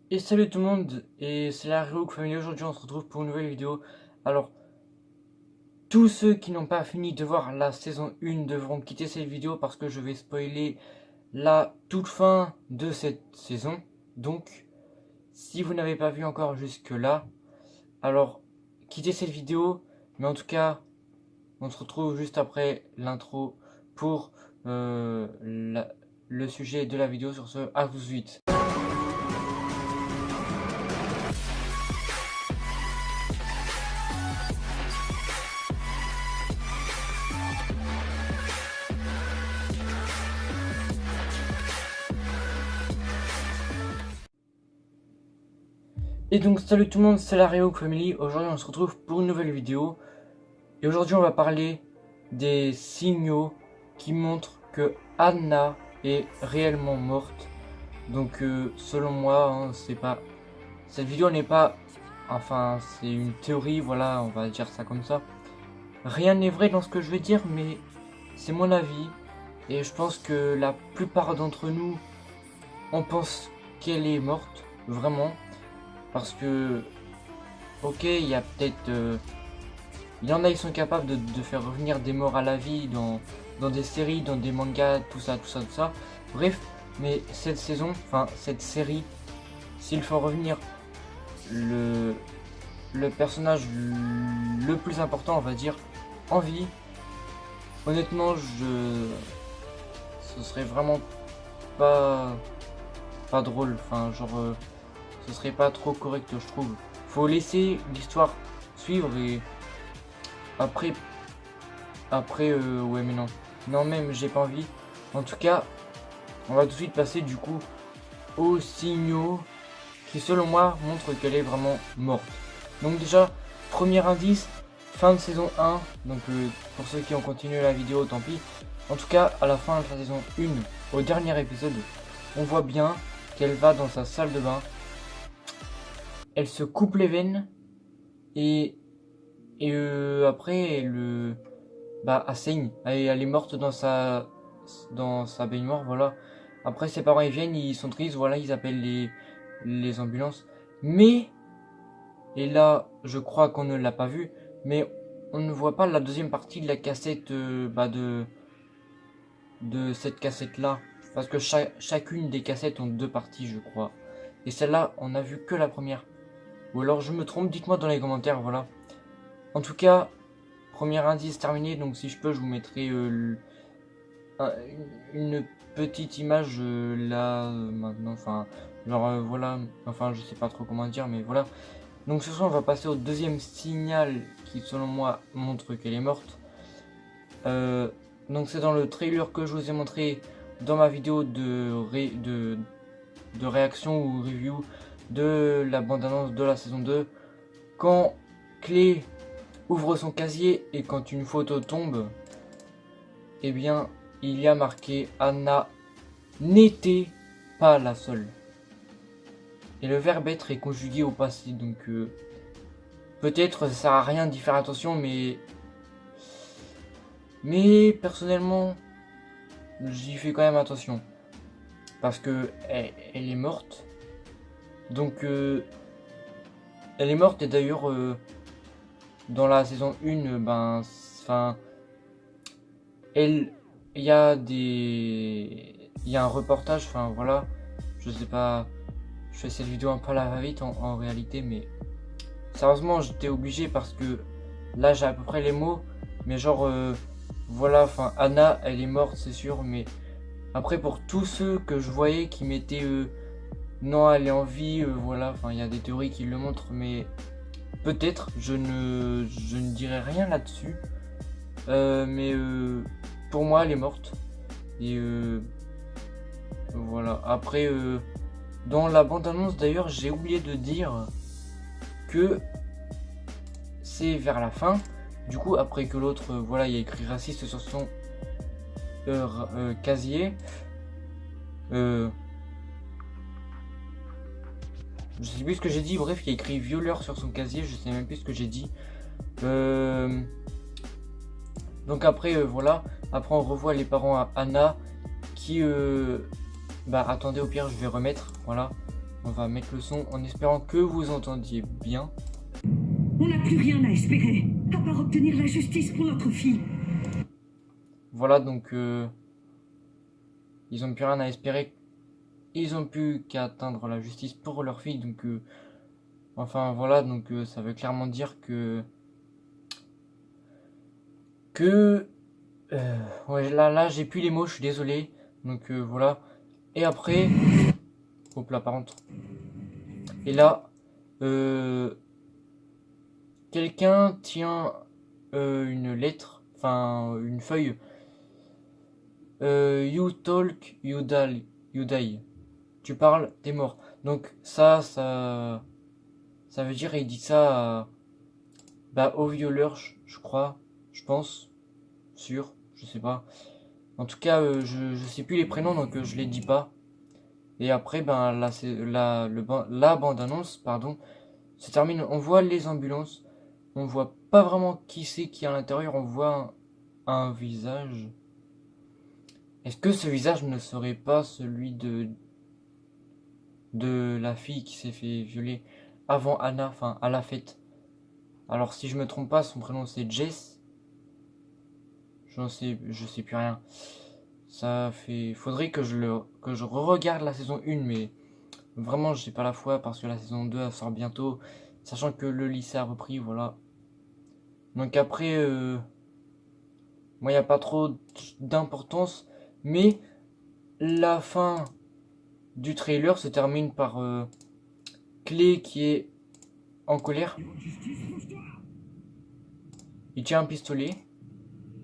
Et salut tout le monde, et c'est la Relook Family. Aujourd'hui on se retrouve pour une nouvelle vidéo. Alors, tous ceux qui n'ont pas fini de voir la saison 1 devront quitter cette vidéo parce que je vais spoiler la toute fin de cette saison. Donc, si vous n'avez pas vu encore jusque là, alors quittez cette vidéo. Mais en tout cas, on se retrouve juste après l'intro pour le sujet de la vidéo. Sur ce, à tout de suite. Et donc salut tout le monde, c'est la Relook Family. Aujourd'hui on se retrouve pour une nouvelle vidéo. Et aujourd'hui on va parler des signaux qui montrent que Anna est réellement morte. Donc selon moi, c'est pas... cette vidéo n'est pas... Enfin c'est une théorie, voilà, on va dire ça comme ça. Rien n'est vrai dans ce que je vais dire, mais c'est mon avis. Et je pense que la plupart d'entre nous, on pense qu'elle est morte, vraiment. Parce que, ok, il y a peut-être... il y en a, ils sont capables de faire revenir des morts à la vie dans des séries, dans des mangas, tout ça. Bref, mais cette saison, enfin cette série, s'ils font revenir le personnage le plus important, on va dire, en vie, honnêtement, ce serait vraiment pas drôle. Enfin, genre... ce serait pas trop correct, je trouve. Faut laisser l'histoire suivre et après ouais, mais non, même j'ai pas envie. En tout cas, on va tout de suite passer du coup aux signaux qui selon moi montrent qu'elle est vraiment morte. Donc déjà, premier indice, fin de saison 1. Donc pour ceux qui ont continué la vidéo, tant pis. En tout cas, à la fin de la saison 1, au dernier épisode, on voit bien qu'elle va dans sa salle de bain. Elle se coupe les veines et après elle saigne. Elle est morte dans sa baignoire, voilà. Après ses parents ils viennent, ils sont tristes, voilà, ils appellent les ambulances. Mais et là je crois qu'on ne l'a pas vu, mais on ne voit pas la deuxième partie de la cassette de cette cassette là, parce que chacune des cassettes ont deux parties, je crois. Et celle-là, on a vu que la première. Ou alors je me trompe, dites-moi dans les commentaires, voilà. En tout cas, premier indice terminé, donc si je peux, je vous mettrai une petite image là, maintenant, enfin, genre voilà, enfin je sais pas trop comment dire, mais voilà. Donc ce soir, on va passer au deuxième signal qui, selon moi, montre qu'elle est morte. Donc c'est dans le trailer que je vous ai montré dans ma vidéo de réaction ou review de la bande-annonce de la saison 2. Quand Clé ouvre son casier et quand une photo tombe, eh bien, il y a marqué Anna n'était pas la seule. Et le verbe être est conjugué au passé, donc peut-être ça sert à rien d'y faire attention, mais personnellement, j'y fais quand même attention. Parce que elle est morte. Donc elle est morte et d'ailleurs dans la saison 1, il y a un reportage, enfin voilà, je sais pas, je fais cette vidéo un peu à la va-vite en réalité, mais sérieusement j'étais obligé parce que là j'ai à peu près les mots, mais genre voilà, enfin Anna elle est morte c'est sûr, mais après pour tous ceux que je voyais qui mettaient non elle est en vie, voilà, enfin il y a des théories qui le montrent, mais peut-être, je ne dirai rien là-dessus, mais pour moi elle est morte, et voilà, après dans la bande-annonce d'ailleurs j'ai oublié de dire que c'est vers la fin, du coup après que l'autre, voilà, il y a écrit raciste sur son casier, je sais plus ce que j'ai dit, bref, il y a écrit violeur sur son casier, je sais même plus ce que j'ai dit. Donc après, voilà, après on revoit les parents à Anna qui... attendez, au pire, je vais remettre, voilà. On va mettre le son en espérant que vous entendiez bien. On n'a plus rien à espérer, à part obtenir la justice pour notre fille. Voilà, donc ils ont plus rien à espérer. Ils ont plus qu'à atteindre la justice pour leur fille. Donc enfin voilà, donc ça veut clairement dire que ouais, là j'ai plus les mots, je suis désolé. Donc voilà. Et après, hop là par contre. Et là, quelqu'un tient une lettre, enfin une feuille. You talk, you die, you die. Tu parles, t'es mort. Donc ça veut dire, il dit ça au violeur, je crois, je pense, sûr, je sais pas. En tout cas, je sais plus les prénoms, donc je les dis pas. Et après, ben là, c'est la bande-annonce, pardon, se termine. On voit les ambulances, on voit pas vraiment qui c'est qui est à l'intérieur, on voit un visage. Est-ce que ce visage ne serait pas celui de la fille qui s'est fait violer avant Anna, enfin à la fête? Alors si je me trompe pas, son prénom c'est Jess. Je sais plus rien. Faudrait que je re-regarde la saison 1, mais vraiment j'ai pas la foi parce que la saison 2 elle sort bientôt, sachant que le lycée a repris, voilà. Donc après, moi il n'y a pas trop d'importance, mais la fin du trailer se termine par Clay qui est en colère. Il tient un pistolet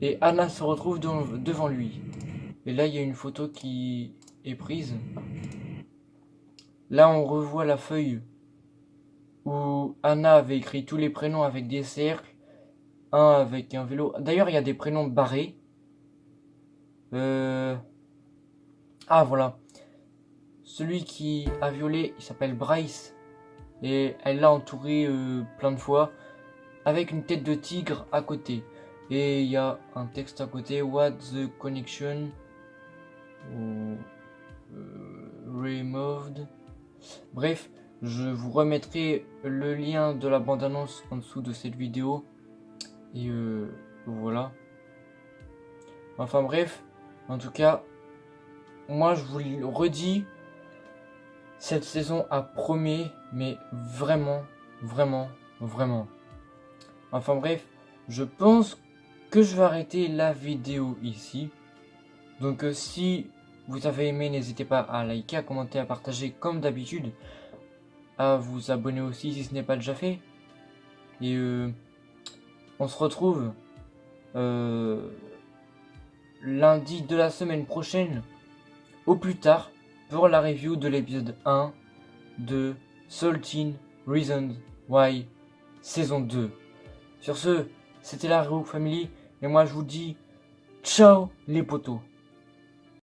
et Anna se retrouve devant lui. Et là, il y a une photo qui est prise. Là, on revoit la feuille où Anna avait écrit tous les prénoms avec des cercles, un avec un vélo. D'ailleurs, il y a des prénoms barrés. Ah, voilà. Celui qui a violé, il s'appelle Bryce. Et elle l'a entouré plein de fois avec une tête de tigre à côté. Et il y a un texte à côté. What the connection removed. Bref, je vous remettrai le lien de la bande-annonce en dessous de cette vidéo. Et voilà. Enfin bref, en tout cas, moi je vous le redis, cette saison a promis, mais vraiment, vraiment, vraiment. Enfin bref, je pense que je vais arrêter la vidéo ici. Donc si vous avez aimé, n'hésitez pas à liker, à commenter, à partager comme d'habitude. À vous abonner aussi si ce n'est pas déjà fait. Et on se retrouve lundi de la semaine prochaine, au plus tard, pour la review de l'épisode 1 de 13 Reasons Why saison 2. Sur ce, c'était la Rerook Family, et moi je vous dis ciao les potos.